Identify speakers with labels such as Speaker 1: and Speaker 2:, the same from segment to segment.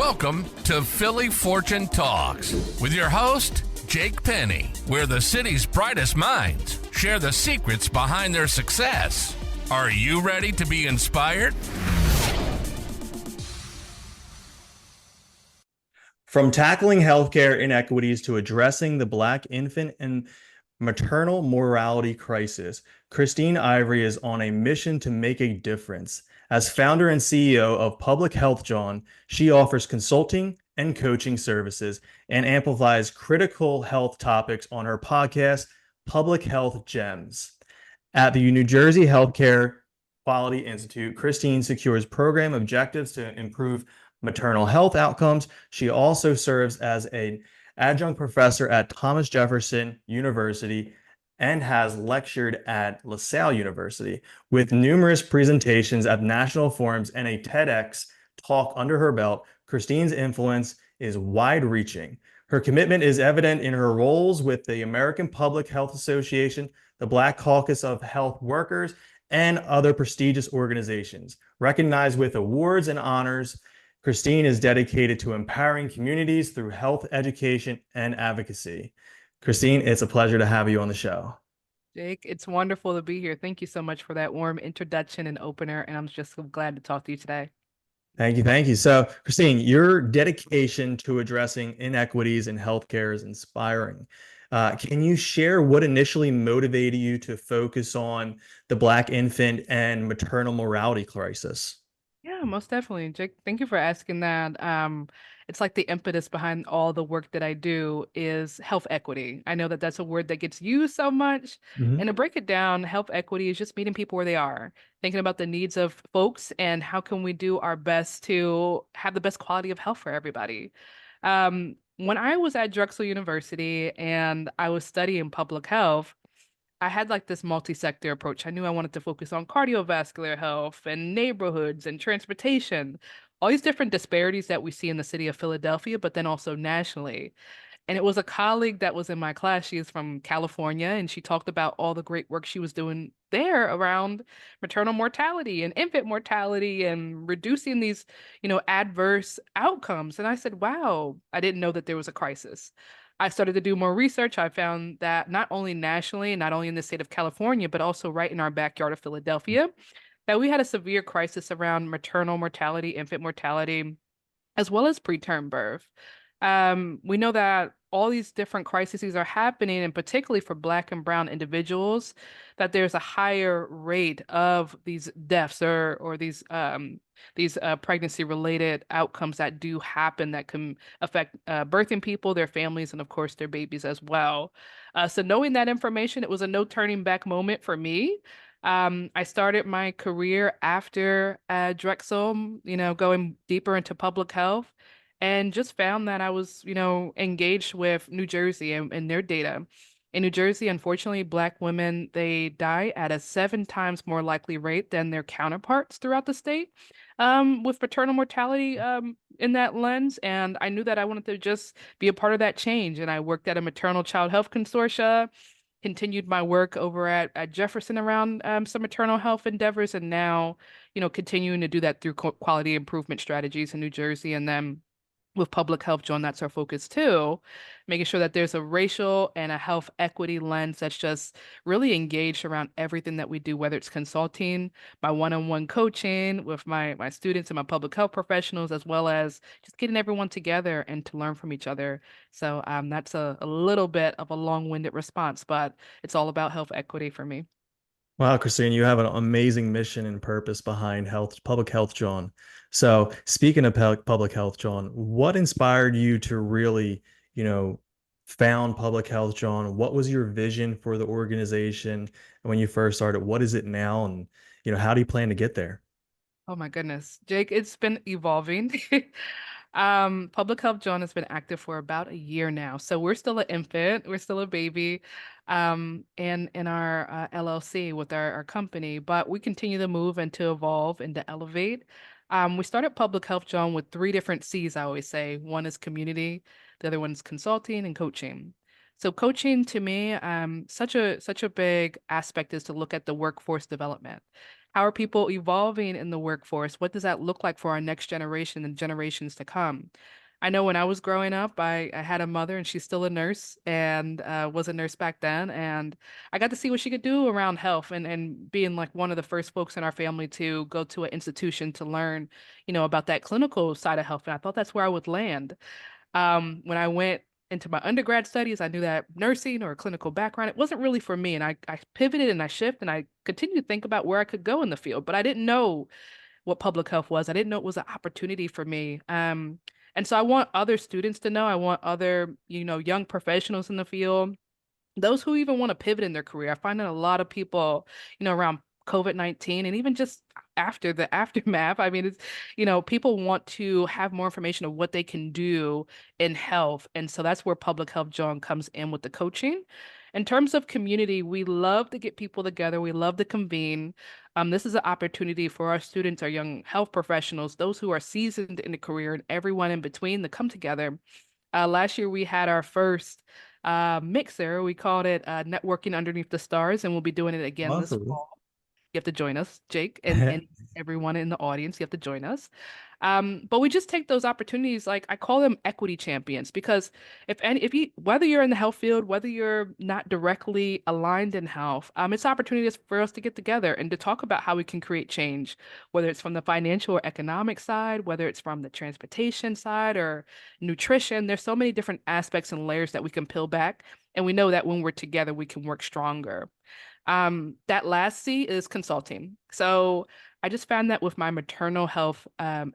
Speaker 1: Welcome to Philly Fortune Talks with your host, Jake Penny, where the city's brightest minds share the secrets behind their success. Are you ready to be inspired?
Speaker 2: From tackling healthcare inequities to addressing the Black infant and maternal mortality crisis, Christine Ivery is on a mission to make a difference. As founder and CEO of Public Health Jawn, she offers consulting and coaching services and amplifies critical health topics on her podcast, Public Health Gems. At the New Jersey Healthcare Quality Institute, Christine secures program objectives to improve maternal health outcomes. She also serves as an adjunct professor at Thomas Jefferson University and has lectured at LaSalle University. With numerous presentations at national forums and a TEDx talk under her belt, Christine's influence is wide-reaching. Her commitment is evident in her roles with the American Public Health Association, the Black Caucus of Health Workers, and other prestigious organizations. Recognized with awards and honors, Christine is dedicated to empowering communities through health education and advocacy. Christine, it's a pleasure to have you on the show.
Speaker 3: Jake, it's wonderful to be here. Thank you so much for that warm introduction and opener, and I'm just so glad to talk to you today.
Speaker 2: Thank you. Thank you. So, Christine, your dedication to addressing inequities in healthcare is inspiring. Can you share what initially motivated you to focus on the Black infant and maternal mortality crisis?
Speaker 3: Yeah, most definitely. Jake, thank you for asking that. It's like the impetus behind all the work that I do is health equity. I know that that's a word that gets used so much. And to break it down, health equity is just meeting people where they are, thinking about the needs of folks and how can we do our best to have the best quality of health for everybody. When I was at Drexel University and I was studying public health, I had like this multi-sector approach. I knew I wanted to focus on cardiovascular health and neighborhoods and transportation, all these different disparities that we see in the city of Philadelphia, but then also nationally. And it was a colleague that was in my class. She is from California, and she talked about all the great work she was doing there around maternal mortality and infant mortality and reducing these, adverse outcomes. And I said, wow, I didn't know that there was a crisis. I started to do more research. I found that not only nationally, not only in the state of California, but also right in our backyard of Philadelphia, that we had a severe crisis around maternal mortality, infant mortality, as well as preterm birth. We know that all these different crises are happening, and particularly for Black and Brown individuals, that there's a higher rate of these deaths or these pregnancy-related outcomes that do happen that can affect birthing people, their families, and of course their babies as well. So knowing that information, it was a no turning back moment for me. I started my career after Drexel, going deeper into public health, and just found that I was, engaged with New Jersey and their data. In New Jersey, unfortunately, Black women, they die at a 7 times more likely rate than their counterparts throughout the state, with maternal mortality in that lens. And I knew that I wanted to just be a part of that change. And I worked at a maternal child health consortia, continued my work over at Jefferson around some maternal health endeavors, and now, continuing to do that through quality improvement strategies in New Jersey. And then with Public Health Jawn, that's our focus too, making sure that there's a racial and a health equity lens that's just really engaged around everything that we do, whether it's consulting, my one-on-one coaching with my students and my public health professionals, as well as just getting everyone together and to learn from each other. So that's a little bit of a long-winded response, but it's all about health equity for me.
Speaker 2: Wow, Christine, you have an amazing mission and purpose behind Public Health Jawn. So, speaking of Public Health Jawn, what inspired you to really, found Public Health Jawn? What was your vision for the organization when you first started? What is it now? And, how do you plan to get there?
Speaker 3: Oh my goodness, Jake, it's been evolving. Public Health Jawn has been active for about a year now. So we're still an infant, we're still a baby, and in our LLC with our company, but we continue to move and to evolve and to elevate. We started Public Health Jawn with 3 different C's, I always say. One is community, the other one is consulting and coaching. So coaching to me, such a big aspect is to look at the workforce development. How are people evolving in the workforce? What does that look like for our next generation and generations to come? I know when I was growing up, I had a mother and she's still a nurse and was a nurse back then. And I got to see what she could do around health and being like one of the first folks in our family to go to an institution to learn, about that clinical side of health. And I thought that's where I would land. When I went into my undergrad studies, I knew that nursing or clinical background, it wasn't really for me. And I pivoted and I shifted and I continued to think about where I could go in the field, but I didn't know what public health was. I didn't know it was an opportunity for me. And so I want other students to know, I want other, young professionals in the field, those who even want to pivot in their career. I find that a lot of people, around COVID-19 and even just after the aftermath, I mean, people want to have more information of what they can do in health. And so that's where Public Health Jawn comes in with the coaching. In terms of community, we love to get people together. We love to convene. This is an opportunity for our students, our young health professionals, those who are seasoned in the career, and everyone in between to come together. Last year, we had our first mixer. We called it Networking Underneath the Stars, and we'll be doing it again this
Speaker 2: Awesome.
Speaker 3: fall. You have to join us, Jake, and everyone in the audience. You have to join us. But we just take those opportunities, like I call them equity champions, because if you, whether you're in the health field, whether you're not directly aligned in health, it's opportunities for us to get together and to talk about how we can create change, whether it's from the financial or economic side, whether it's from the transportation side or nutrition. There's so many different aspects and layers that we can peel back, and we know that when we're together, we can work stronger. That last C is consulting. So I just found that with my maternal health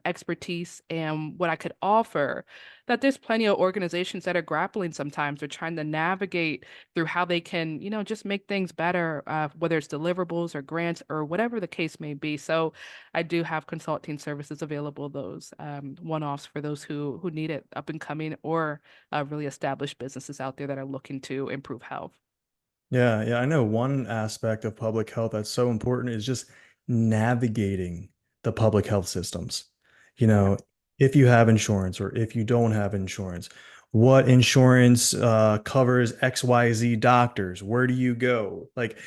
Speaker 3: expertise and what I could offer, that there's plenty of organizations that are grappling sometimes or trying to navigate through how they can, just make things better, whether it's deliverables or grants or whatever the case may be. So I do have consulting services available, those one-offs for those who need it, up and coming or really established businesses out there that are looking to improve health.
Speaker 2: Yeah, yeah, I know one aspect of public health that's so important is just navigating the public health systems. You
Speaker 3: Yeah.
Speaker 2: know, if you have insurance or if you don't have insurance, what insurance covers XYZ doctors? Where do you go? Like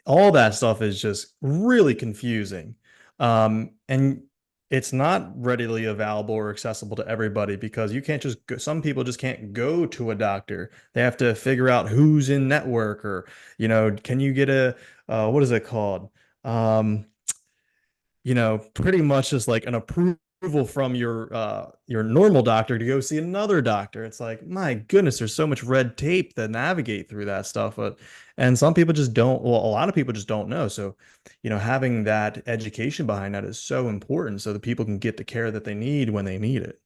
Speaker 2: all that stuff is just really confusing. And it's not readily available or accessible to everybody because you can't just go, some people just can't go to a doctor. They have to figure out who's in network or can you get a what is it called? Um, pretty much just like an approval from your normal doctor to go see another doctor. It's like, my goodness, there's so much red tape to navigate through that stuff. But and some people just don't, well, a lot of people just don't know. So, having that education behind that is so important so that people can get the care that they need when they need it.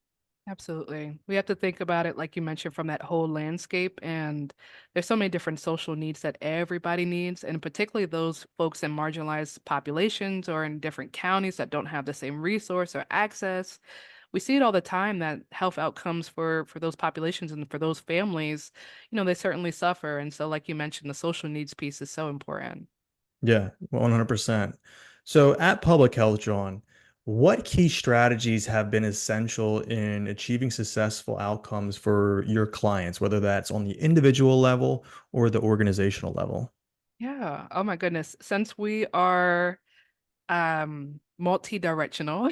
Speaker 3: Absolutely. We have to think about it, like you mentioned, from that whole landscape. And there's so many different social needs that everybody needs, and particularly those folks in marginalized populations or in different counties that don't have the same resource or access. We see it all the time that health outcomes for those populations and for those families, they certainly suffer. And so, like you mentioned, the social needs piece is so important.
Speaker 2: Yeah, 100%. So at Public Health, John, what key strategies have been essential in achieving successful outcomes for your clients, whether that's on the individual level or the organizational level?
Speaker 3: Yeah. Oh my goodness. Since we are multi-directional,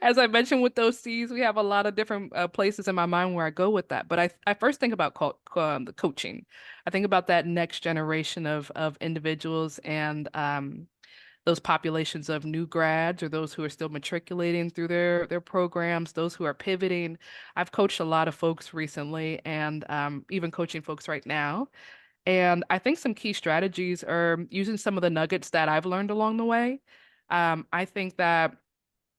Speaker 3: as I mentioned with those C's, we have a lot of different places in my mind where I go with that. But I first think about the coaching. I think about that next generation of individuals and those populations of new grads or those who are still matriculating through their programs, those who are pivoting. I've coached a lot of folks recently and even coaching folks right now. And I think some key strategies are using some of the nuggets that I've learned along the way. I think that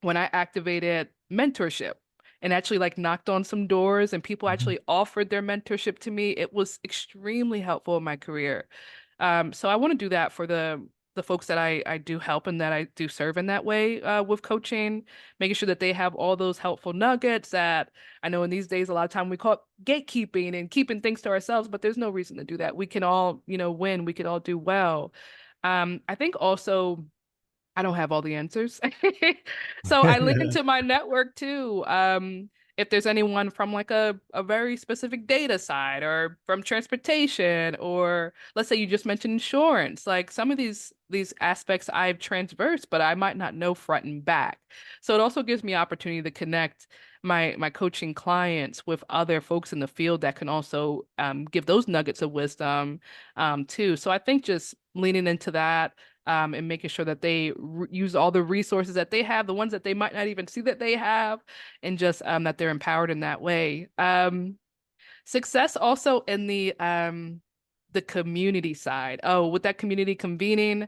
Speaker 3: when I activated mentorship and actually like knocked on some doors and people
Speaker 2: Mhm.
Speaker 3: actually offered their mentorship to me, it was extremely helpful in my career. So I want to do that for the folks that I do help and that I do serve in that way with coaching, making sure that they have all those helpful nuggets that I know in these days a lot of time we call it gatekeeping and keeping things to ourselves, but there's no reason to do that. We can all, win. We can all do well. I think also I don't have all the answers. So I lean into my network too. if there's anyone from like a very specific data side or from transportation, or let's say you just mentioned insurance, like some of these aspects I've transversed, but I might not know front and back. So it also gives me opportunity to connect my coaching clients with other folks in the field that can also give those nuggets of wisdom too. So I think just leaning into that and making sure that they use all the resources that they have, the ones that they might not even see that they have, and just that they're empowered in that way. Success also in the community side. Oh, with that community convening,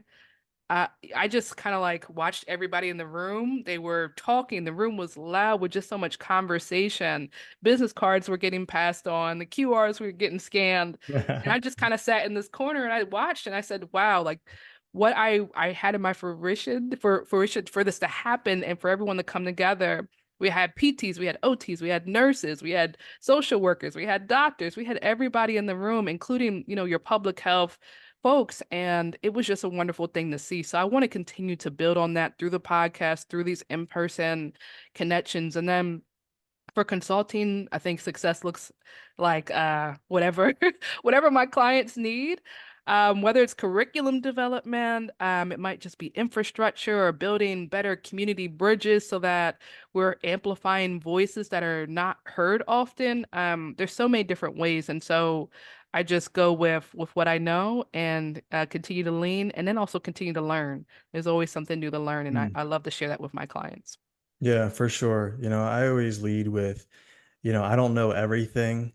Speaker 3: I just kind of like watched everybody in the room. They were talking. The room was loud with just so much conversation. Business cards were getting passed on. The QRs were getting scanned. And I just kind of sat in this corner and I watched and I said, wow, like what I had in my fruition for this to happen and for everyone to come together. We had PTs, we had OTs, we had nurses, we had social workers, we had doctors, we had everybody in the room, including, your public health folks. And it was just a wonderful thing to see. So I want to continue to build on that through the podcast, through these in-person connections. And then for consulting, I think success looks like whatever whatever my clients need. Whether it's curriculum development, it might just be infrastructure or building better community bridges so that we're amplifying voices that are not heard often. There's so many different ways, and so I just go with what I know and continue to lean, and then also continue to learn. There's always something new to learn, and I love to share that with my clients.
Speaker 2: Yeah, for sure. I always lead with, I don't know everything,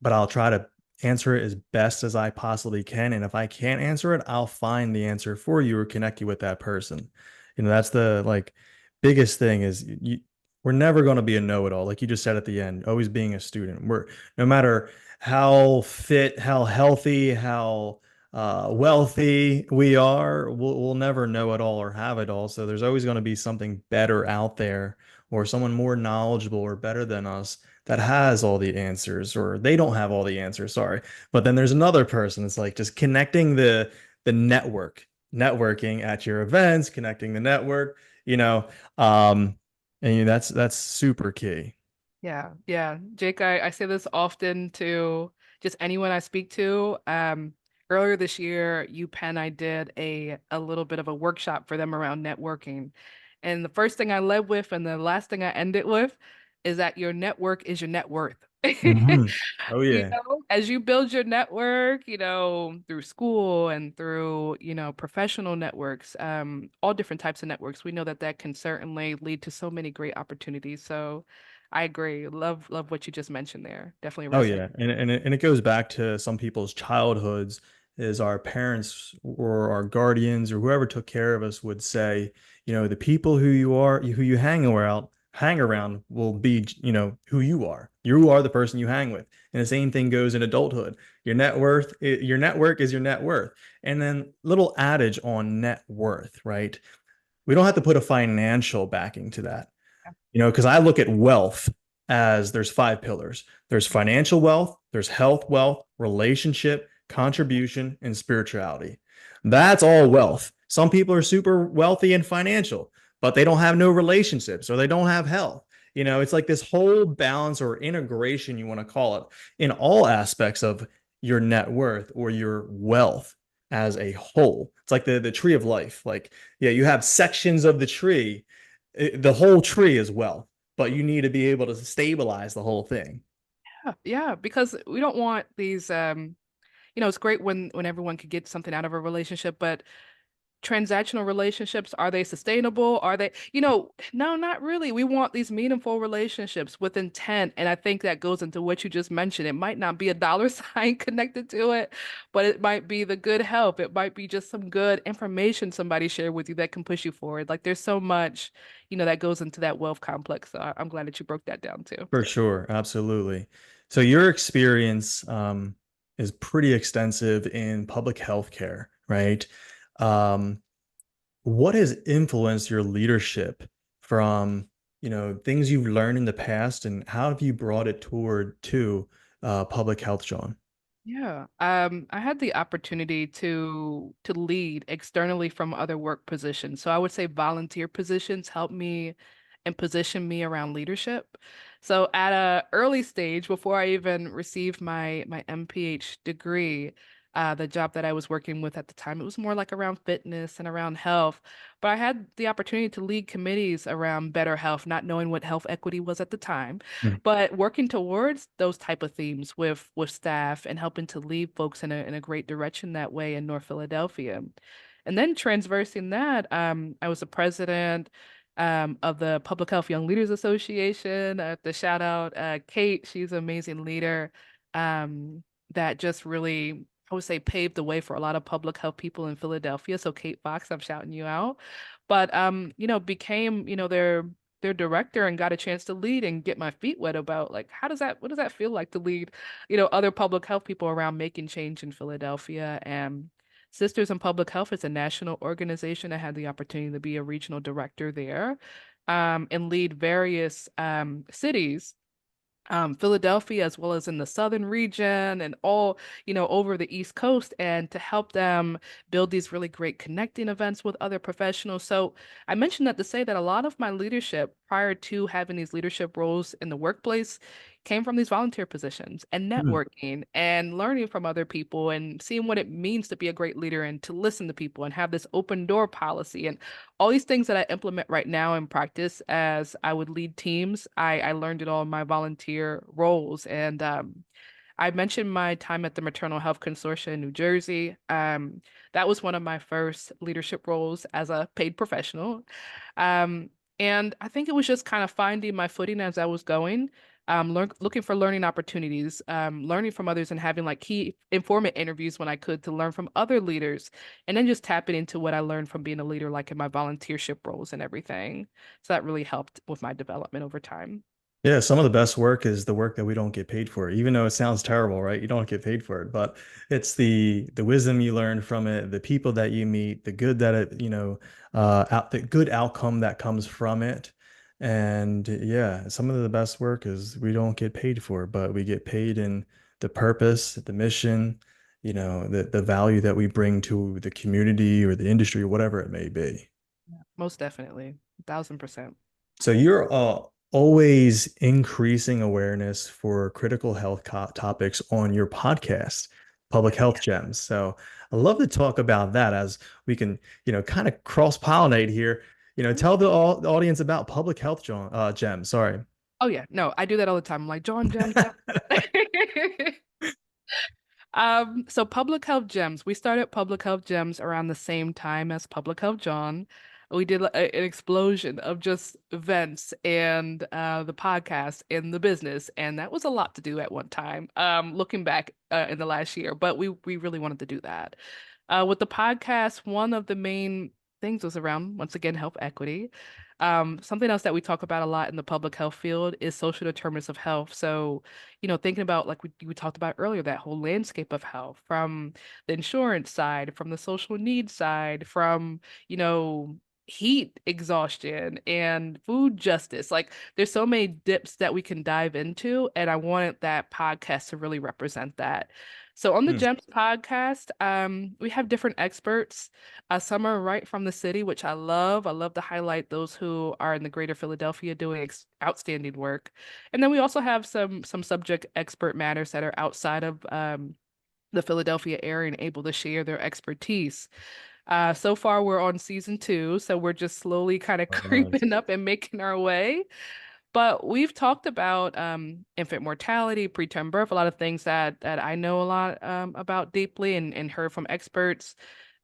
Speaker 2: but I'll try to answer it as best as I possibly can. And if I can't answer it, I'll find the answer for you or connect you with that person. That's the like biggest thing is we're never going to be a know-it-all. Like you just said at the end, always being a student. We're no matter how fit, how healthy, how wealthy we are, we'll never know it all or have it all. So there's always going to be something better out there or someone more knowledgeable or better than us that has all the answers, or they don't have all the answers, sorry. But then there's another person. It's like just connecting the networking at your events, connecting the network, um, and that's super key.
Speaker 3: Yeah, yeah. Jake, I say this often to just anyone I speak to. Earlier this year, UPenn, I did a little bit of a workshop for them around networking. And the first thing I led with and the last thing I ended with is that your network is your net worth.
Speaker 2: Mhm. Oh yeah.
Speaker 3: As you build your network, through school and through, professional networks, all different types of networks, we know that that can certainly lead to so many great opportunities. So I agree. Love what you just mentioned there. Definitely
Speaker 2: Oh
Speaker 3: resonate.
Speaker 2: yeah, and it goes back to some people's childhoods. Is our parents or our guardians or whoever took care of us would say, the people who you hang around will be, who you are. You are the person you hang with, and the same thing goes in adulthood. Your network is your net worth. And then little adage on net worth, right? We don't have to put a financial backing to that. Because I look at wealth as there's five pillars. There's financial wealth, there's health wealth, relationship, contribution, and spirituality. That's all wealth. Some people are super wealthy and financial, but they don't have no relationships or they don't have health. It's like this whole balance or integration, you want to call it, in all aspects of your net worth or your wealth as a whole. It's like the tree of life. Like, yeah, you have sections of the tree, the whole tree is wealth, but you need to be able to stabilize the whole thing.
Speaker 3: Yeah, yeah, because we don't want these it's great when everyone could get something out of a relationship, but transactional relationships, are they sustainable? Are they, no, not really. We want these meaningful relationships with intent. And I think that goes into what you just mentioned. It might not be a dollar sign connected to it, but it might be the good help. It might be just some good information somebody shared with you that can push you forward. Like there's so much, that goes into that wealth complex. So I'm glad that you broke that down too.
Speaker 2: For sure, absolutely. So your experience is pretty extensive in public health care, right? Um, what has influenced your leadership from, things you've learned in the past, and how have you brought it toward to public health, John?
Speaker 3: Yeah. I had the opportunity to lead externally from other work positions. So I would say volunteer positions help me and position me around leadership. So at a early stage, before I even received my MPH degree, the job that I was working with at the time, it was more like around fitness and around health. But I had the opportunity to lead committees around better health, not knowing what health equity was at the time,
Speaker 2: Mm.
Speaker 3: but working towards those type of themes with staff and helping to lead folks in a great direction that way in North Philadelphia. And then transversing that, I was the president of the Public Health Young Leaders Association. I have to shout out Kate. She's an amazing leader that just really, I would say, paved the way for a lot of public health people in Philadelphia. So Kate Fox, I'm shouting you out. But became, their director and got a chance to lead and get my feet wet about like what does that feel like to lead, other public health people around making change in Philadelphia. And Sisters in Public Health is a national organization. I had the opportunity to be a regional director there, and lead various cities, Philadelphia, as well as in the southern region and all, over the East Coast, and to help them build these really great connecting events with other professionals. So I mentioned that to say that a lot of my leadership prior to having these leadership roles in the workplace came from these volunteer positions and
Speaker 2: Mm.
Speaker 3: networking and learning from other people and seeing what it means to be a great leader and to listen to people and have this open door policy and all these things that I implement right now in practice as I would lead teams. I learned it all in my volunteer roles. And I mentioned my time at the Maternal Health Consortia in New Jersey. That was one of my first leadership roles as a paid professional. Um, and I think it was just kind of finding my footing as I was going, looking for learning opportunities, learning from others and having like key informant interviews when I could to learn from other leaders, and then just tapping into what I learned from being a leader, like in my volunteership roles and everything. So that really helped with my development over time.
Speaker 2: Yeah, some of the best work is the work that we don't get paid for, even though it sounds terrible, right? You don't get paid for it, but it's the wisdom you learn from it, the people that you meet, the good that it, the good outcome that comes from it. And yeah, some of the best work is we don't get paid for, but we get paid in the purpose, the mission, the value that we bring to the community or the industry or whatever it may be.
Speaker 3: Most definitely, 1,000%.
Speaker 2: So you're always increasing awareness for critical health topics on your podcast, Public Health Gems. So I love to talk about that as we can, kind of cross-pollinate here. Tell the audience about Public Health Gems. Sorry.
Speaker 3: Oh yeah, no, I do that all the time. I'm like, John Gems. So Public Health Gems, we started Public Health Gems around the same time as Public Health Jawn. We did an explosion of just events and the podcast and the business, and that was a lot to do at one time. Looking back in the last year, but we really wanted to do that. With the podcast, one of the main things was around, once again, health equity. Something else that we talk about a lot in the public health field is social determinants of health. So, thinking about like we talked about earlier, that whole landscape of health from the insurance side, from the social needs side, from, heat exhaustion and food justice. Like there's so many dips that we can dive into, and I wanted that podcast to really represent that. So on the
Speaker 2: Hmm,
Speaker 3: GEMS podcast, we have different experts. Some are right from the city, which I love. I love to highlight those who are in the greater Philadelphia doing outstanding work. And then we also have some subject expert matters that are outside of the Philadelphia area and able to share their expertise. So far, we're on season 2, so we're just slowly kind of
Speaker 2: nice.
Speaker 3: creeping up and making our way. But we've talked about infant mortality, preterm birth, a lot of things that I know a lot about deeply and heard from experts.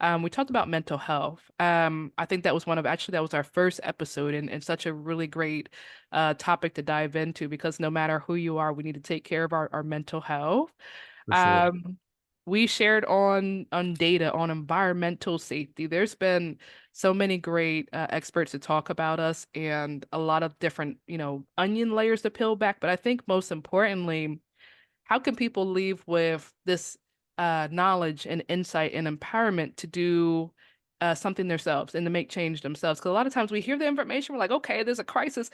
Speaker 3: We talked about mental health. I think that was that was our first episode and such a really great topic to dive into because no matter who you are, we need to take care of our mental health.
Speaker 2: For sure.
Speaker 3: Um, we shared on data on environmental safety. There's been so many great experts to talk about us and a lot of different, onion layers to peel back. But I think most importantly, how can people leave with this knowledge and insight and empowerment to do something themselves and to make change themselves? Because a lot of times we hear the information, we're like, okay, there's a crisis,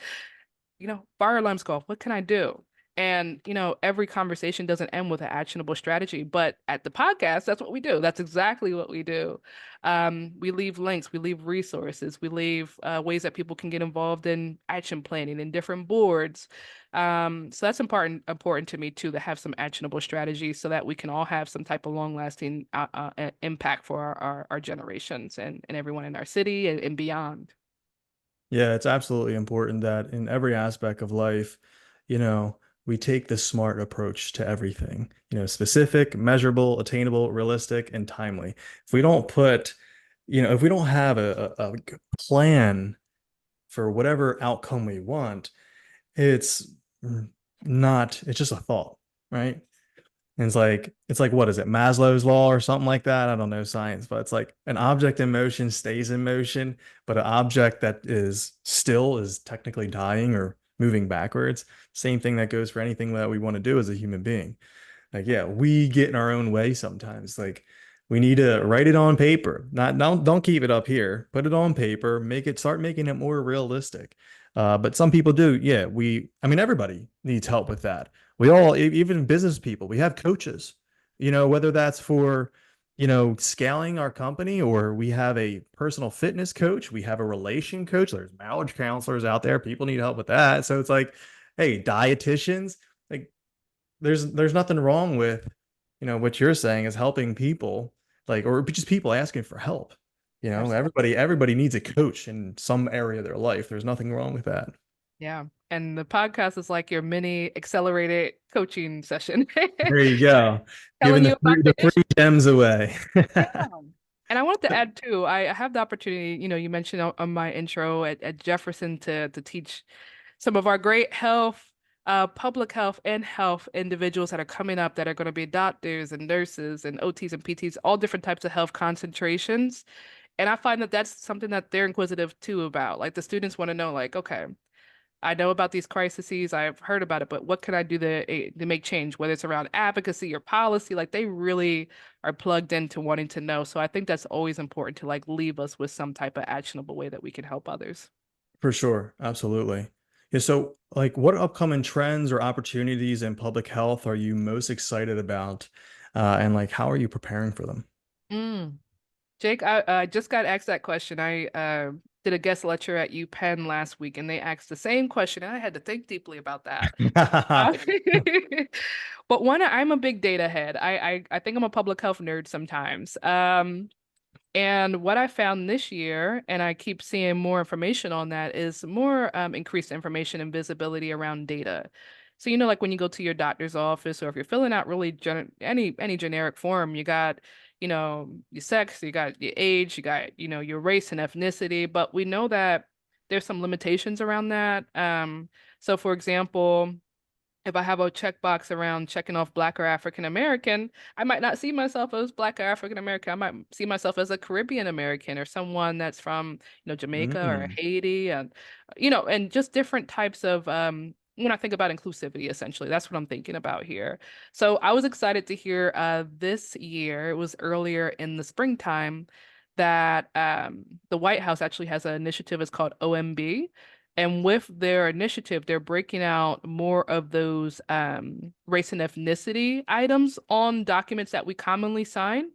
Speaker 3: fire alarms go off. What can I do? And, every conversation doesn't end with an actionable strategy, but at the podcast, that's what we do. That's exactly what we do. We leave links, we leave resources, we leave ways that people can get involved in action planning and different boards. So that's important to me too, to have some actionable strategies so that we can all have some type of long-lasting impact for our generations and everyone in our city and beyond.
Speaker 2: Yeah, it's absolutely important that in every aspect of life, you know, we take the smart approach to everything, specific, measurable, attainable, realistic, and timely. If we don't put, if we don't have a plan for whatever outcome we want, it's it's just a thought, right? And it's like, what is it, Maslow's law or something like that? I don't know science, but it's like an object in motion stays in motion, but an object that is still is technically dying or moving backwards. Same thing that goes for anything that we want to do as a human being. Like, yeah, we get in our own way sometimes. Like, we need to write it on paper. Not don't keep it up here. Put it on paper. Start making it more realistic. But some people do. Yeah, I mean, everybody needs help with that. We all, even business people, we have coaches. Whether that's for, scaling our company, or we have a personal fitness coach, we have a relation coach. There's marriage counselors out there. People need help with that. So it's like, hey, dietitians. Like, there's nothing wrong with, what you're saying is helping people, like, or just people asking for help.
Speaker 3: Absolutely.
Speaker 2: Everybody needs a coach in some area of their life. There's nothing wrong with that.
Speaker 3: Yeah. And the podcast is like your mini accelerated coaching session,
Speaker 2: There you go. Giving
Speaker 3: telling you about
Speaker 2: the
Speaker 3: the
Speaker 2: free
Speaker 3: issue.
Speaker 2: gems away.
Speaker 3: Yeah. And I wanted to add too, I have the opportunity, you mentioned on my intro at Jefferson to teach some of our great public health and health individuals that are coming up that are going to be doctors and nurses and OTs and PTs, all different types of health concentrations. And I find that that's something that they're inquisitive too about. Like the students want to know, like, okay, I know about these crises, I've heard about it, but what can I do to make change, whether it's around advocacy or policy? Like they really are plugged into wanting to know. So I think that's always important to like leave us with some type of actionable way that we can help others.
Speaker 2: For sure. Absolutely. Yeah. So, like, what upcoming trends or opportunities in public health are you most excited about? And like, how are you preparing for them?
Speaker 3: Mm. Jake, I just got asked that question. I did a guest lecture at UPenn last week, and they asked the same question, and I had to think deeply about that. Uh, but one, I'm a big data head. I think I'm a public health nerd sometimes. And what I found this year, and I keep seeing more information on that, is more increased information and visibility around data. So, like when you go to your doctor's office, or if you're filling out really any generic form, you got, your sex, you got your age, you got, your race and ethnicity. But we know that there's some limitations around that. So, for example, if I have a checkbox around checking off Black or African American, I might not see myself as Black or African American. I might see myself as a Caribbean American or someone that's from, Jamaica or
Speaker 2: Mm,
Speaker 3: Haiti, and and just different types of when I think about inclusivity, essentially, that's what I'm thinking about here. So I was excited to hear this year, it was earlier in the springtime, that the White House actually has an initiative. It's called OMB. And with their initiative, they're breaking out more of those race and ethnicity items on documents that we commonly sign,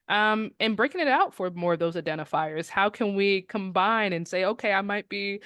Speaker 3: and breaking it out for more of those identifiers. How can we combine and say, okay, I might be,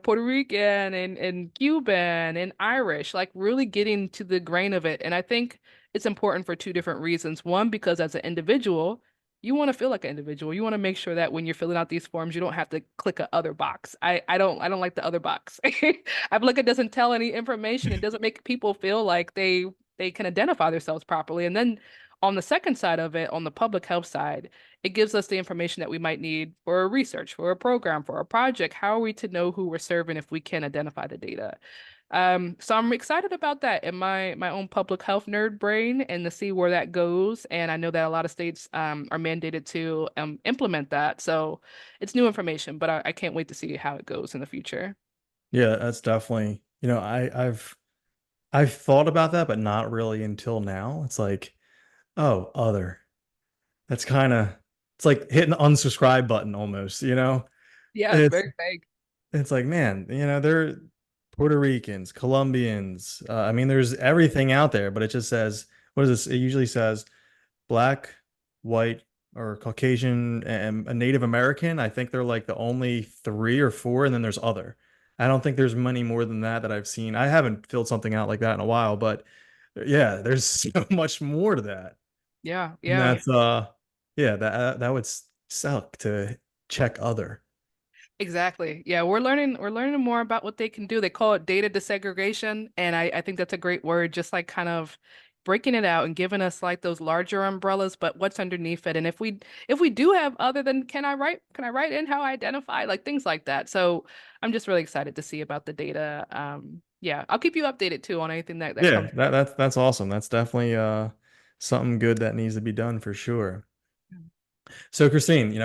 Speaker 3: Puerto Rican and Cuban and Irish, like really getting to the grain of it. And I think it's important for two different reasons. One, because as an individual, you want to feel like an individual. You want to make sure that when you're filling out these forms, you don't have to click a other box. I don't like the other box. I feel like it doesn't tell any information. It doesn't make people feel like they can identify themselves properly. And then on the second side of it, on the public health side, it gives us the information that we might need for a research, for a program, for a project. How are we to know who we're serving if we can identify the data? So I'm excited about that in my own public health nerd brain and to see where that goes. And I know that a lot of states are mandated to implement that. So it's new information, but I can't wait to see how it goes in the future.
Speaker 2: yeah, that's definitely, I've thought about that, but not really until now. It's like, oh, other. That's kind of, it's like hitting the unsubscribe button almost.
Speaker 3: Yeah, it's
Speaker 2: It's
Speaker 3: very vague.
Speaker 2: it's like, man, they're Puerto Ricans, Colombians. I mean, there's everything out there, but it just says, what is this? It usually says black, white, or Caucasian and a Native American. I think they're like the only three or four, and then there's other. I don't think there's many more than that I've seen. I haven't filled something out like that in a while, but yeah, there's so much more to that.
Speaker 3: Yeah,
Speaker 2: And
Speaker 3: yeah.
Speaker 2: that's yeah, that would suck to check other.
Speaker 3: Exactly. Yeah, we're learning more about what they can do. They call it data desegregation, and I think that's a great word, just like kind of breaking it out and giving us like those larger umbrellas, but what's underneath it. And if we do have other, then can I write in how I identify, like things like that. So I'm just really excited to see about the data. Yeah, I'll keep you updated too on anything that
Speaker 2: Yeah,
Speaker 3: comes.
Speaker 2: that's awesome. That's definitely something good that needs to be done for sure. So Christine,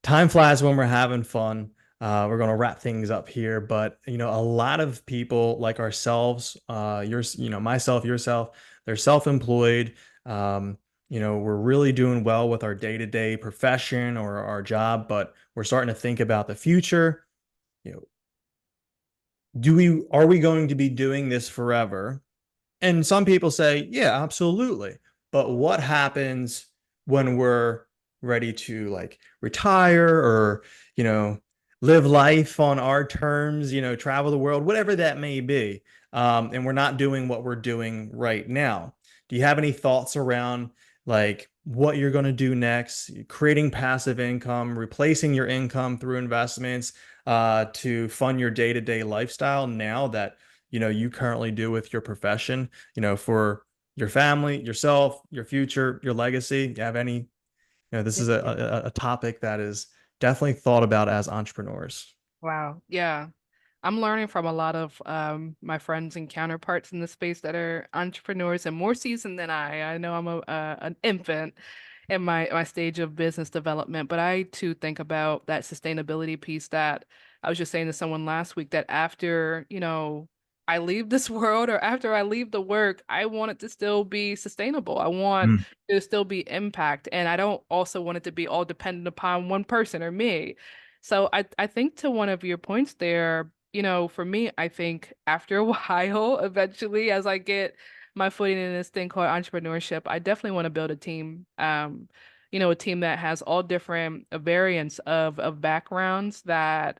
Speaker 2: time flies when we're having fun. We're going to wrap things up here, but a lot of people like ourselves, myself, yourself, they're self-employed. Um, we're really doing well with our day-to-day profession or our job, but we're starting to think about the future. You know, are we going to be doing this forever? And some people say, yeah, absolutely. But what happens when we're ready to like retire or, you know, live life on our terms, travel the world, whatever that may be. And we're not doing what we're doing right now. Do you have any thoughts around like what you're going to do next, creating passive income, replacing your income through investments to fund your day-to-day lifestyle now that you currently do with your profession, for your family, yourself, your future, your legacy? You have any, this is a topic that is definitely thought about as entrepreneurs.
Speaker 3: Wow. Yeah. I'm learning from a lot of my friends and counterparts in the space that are entrepreneurs and more seasoned than I. I know I'm an infant in my stage of business development, but I too think about that sustainability piece that I was just saying to someone last week that after, I leave this world or after I leave the work, I want it to still be sustainable. I want
Speaker 2: Mm.
Speaker 3: there to still be impact. And I don't also want it to be all dependent upon one person or me. So I think to one of your points there, for me, I think after a while, eventually, as I get my footing in this thing called entrepreneurship, I definitely want to build a team. A team that has all different variants of backgrounds that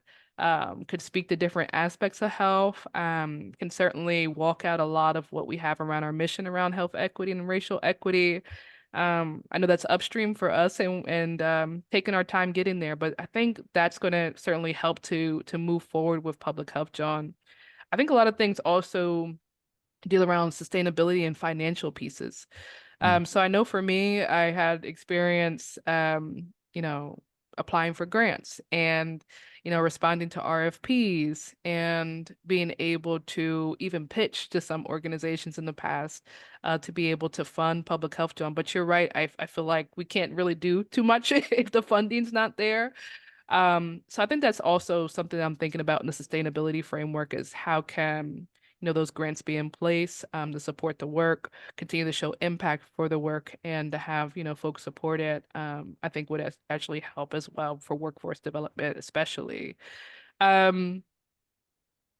Speaker 3: could speak to different aspects of health, can certainly walk out a lot of what we have around our mission around health equity and racial equity. I know that's upstream for us and taking our time getting there, but I think that's going to certainly help to move forward with public health, John. I think a lot of things also deal around sustainability and financial pieces.
Speaker 2: Mm.
Speaker 3: So I know for me, I had experience, applying for grants and, responding to RFPs and being able to even pitch to some organizations in the past to be able to fund public health, John. But you're right. I feel like we can't really do too much if the funding's not there. So I think that's also something I'm thinking about in the sustainability framework is how can, those grants be in place to support the work, continue to show impact for the work, and to have, folks support it, I think would actually help as well for workforce development, especially. Um,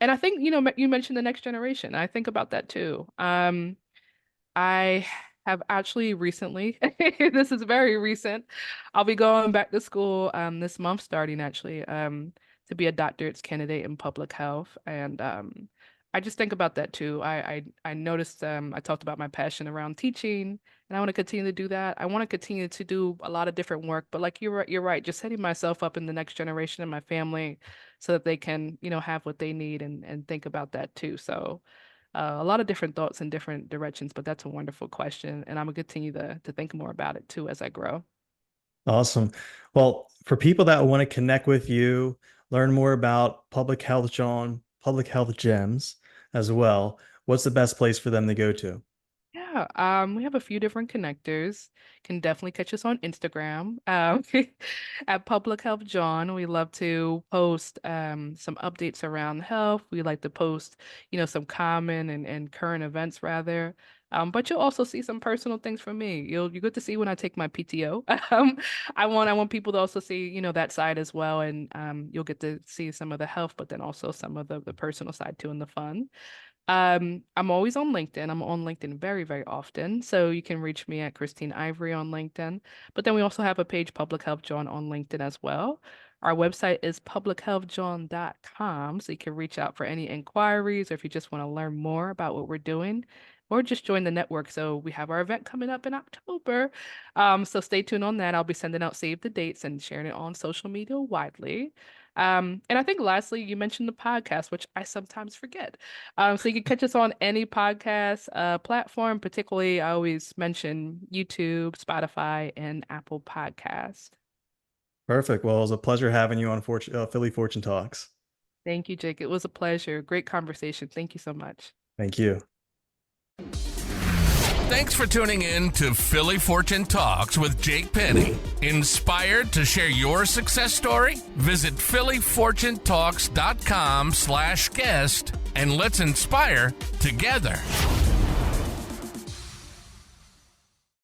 Speaker 3: and I think, you mentioned the next generation. I think about that too. I have actually recently, this is very recent, I'll be going back to school this month starting actually to be a doctorate's candidate in public health. And I just think about that too. I noticed I talked about my passion around teaching and I want to continue to do that. I want to continue to do a lot of different work, but like you're right, just setting myself up in the next generation and my family so that they can, have what they need and think about that too. So a lot of different thoughts in different directions, but that's a wonderful question. And I'm gonna continue to think more about it too as I grow.
Speaker 2: Awesome. Well, for people that want to connect with you, learn more about Public Health Jawn, Public Health Gems as well, what's the best place for them to go to?
Speaker 3: We have a few different connectors. Can definitely catch us on Instagram at Public Health Jawn. We love to post some updates around health. We like to post, some common and current events rather. But you'll also see some personal things from me. You get to see when I take my PTO. I want people to also see, that side as well, and you'll get to see some of the health, but then also some of the personal side too and the fun. I'm always on LinkedIn. I'm on LinkedIn very, very often. So you can reach me at Christine Ivery on LinkedIn. But then we also have a page, Public Health Jawn, on LinkedIn as well. Our website is publichealthjawn.com. So you can reach out for any inquiries or if you just want to learn more about what we're doing or just join the network. So we have our event coming up in October. So stay tuned on that. I'll be sending out save the dates and sharing it on social media widely. And I think lastly, you mentioned the podcast, which I sometimes forget. So you can catch us on any podcast platform. Particularly, I always mention YouTube, Spotify, and Apple Podcast.
Speaker 2: Perfect. Well, it was a pleasure having you on Philly Fortune Talks.
Speaker 3: Thank you, Jake. It was a pleasure. Great conversation. Thank you so much.
Speaker 2: Thank you.
Speaker 1: Thanks for tuning in to Philly Fortune Talks with Jake Penny. Inspired to share your success story? Visit phillyfortunetalks.com/guest and let's inspire together.